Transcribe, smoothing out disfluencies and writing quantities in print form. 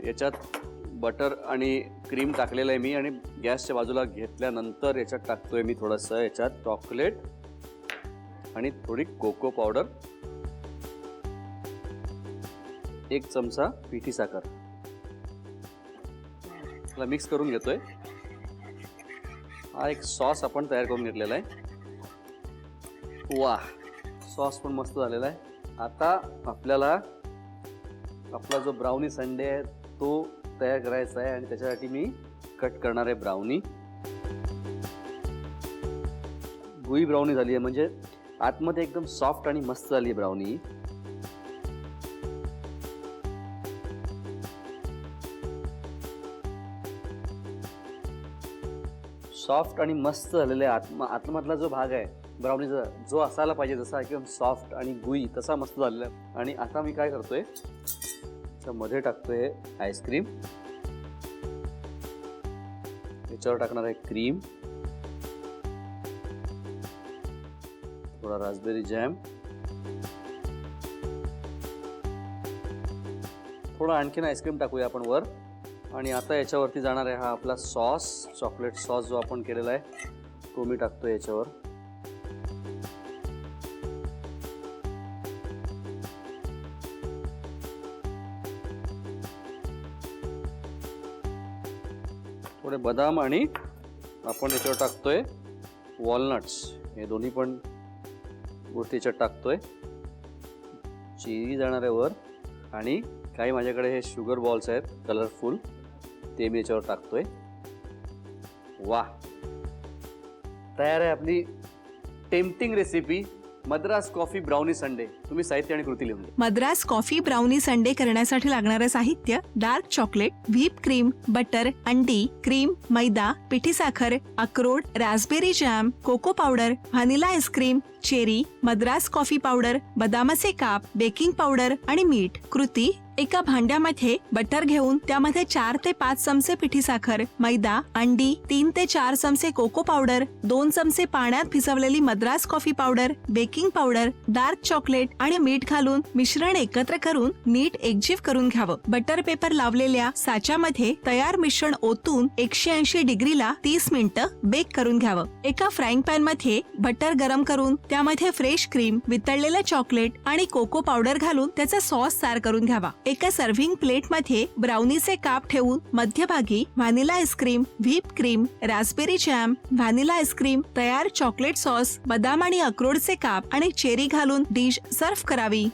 याच्यात बटर आणि क्रीम टाकलेलं आहे मी आणि गॅसच्या बाजूला घेतल्यानंतर याच्यात टाकतोय मी थोडंसं याच्यात चॉकलेट आणि थोडी कोको पावडर, 1 चमचा पिठी साखर. त्याला मिक्स करून घेतोय. हा एक सॉस आपण तयार करून घेतलेला आहे. वाह, सॉस पण मस्त झालेला आहे. आता आपल्याला आपला जो ब्राउनी संडे आहे तो तयार करायचा आहे आणि त्याच्यासाठी मी कट करणार आहे ब्राउनी. गुई ब्राउनी झाली आहे, म्हणजे आतमध्ये एकदम सॉफ्ट आणि मस्त झाली आहे ब्राउनी. सॉफ्ट आणि मस्त झालेला आहे. आतमधला जो भाग आहे ब्राउनीचा जो असायला पाहिजे जसा एकदम सॉफ्ट आणि गुई तसा मस्त झालेला आहे. आणि आता मी काय करतोय, मध्ये टाकतोय आईस्क्रीम, याच्यावर टाकणार आहे क्रीम, थोडा रास्पबेरी जॅम, थोडा आणखीन आईस्क्रीम टाकूया आपण वर. आणि आता याच्यावरती जाणार आहे हा आपला सॉस, चॉकलेट सॉस जो आपण केलेला आहे तो मी टाकतोय याच्यावर. थोडे बदाम आणि आपण याच्यावर टाकतोय वॉलनट्स, हे दोन्ही पण गोष्टी याच्यात टाकतोय. चेरी जाणार आहे वर आणि काही माझ्याकडे हे शुगर बॉल्स आहेत कलरफुल, ते मी याच्यावर टाकतोय. वाह, तयार आहे आपली tempting recipe Madras coffee brownie Sunday. तुम्ही साहित्य आणि कृती लिहून घ्या. मद्रास कॉफी ब्राउनी संडे करण्यासाठी लागणारे साहित्य: dark chocolate, whip cream, butter, अंडी, क्रीम, मैदा, पिठी साखर, अक्रोड, raspberry jam, cocoa powder, vanilla ice cream, cherry, Madras coffee powder, बदामाचे काप, बेकिंग पावडर आणि मीठ. कृती: एका भांड्यामध्ये बटर घेऊन त्यामध्ये 4 ते 5 चमचे पिठी साखर, मैदा, अंडी, 3 ते 4 चमचे कोको पावडर, 2 चमचे पाण्यात भिजवलेली Madras coffee powder, baking powder, dark chocolate आणि मीठ घालून मिश्रण एकत्र करून नीट एकजीव करून घ्यावं. बटर पेपर लावलेल्या साच्यामध्ये तयार मिश्रण ओतून 180 डिग्रीला 30 मिनिटं बेक करून घ्यावं. एका फ्राईंग पॅन मध्ये बटर गरम करून त्यामध्ये फ्रेश क्रीम, वितळलेलं चॉकलेट आणि कोको पावडर घालून त्याचा सॉस तयार करून घ्यावा. एका सर्व्हिंग प्लेट मध्ये ब्राउनीचे काप ठेवून मध्यभागी vanilla ice cream, whip cream, Raspberry jam, vanilla ice cream, तयार चॉकलेट सॉस, बदाम आणि अक्रोडचे काप आणि चेरी घालून डिश सर्व्ह करावी.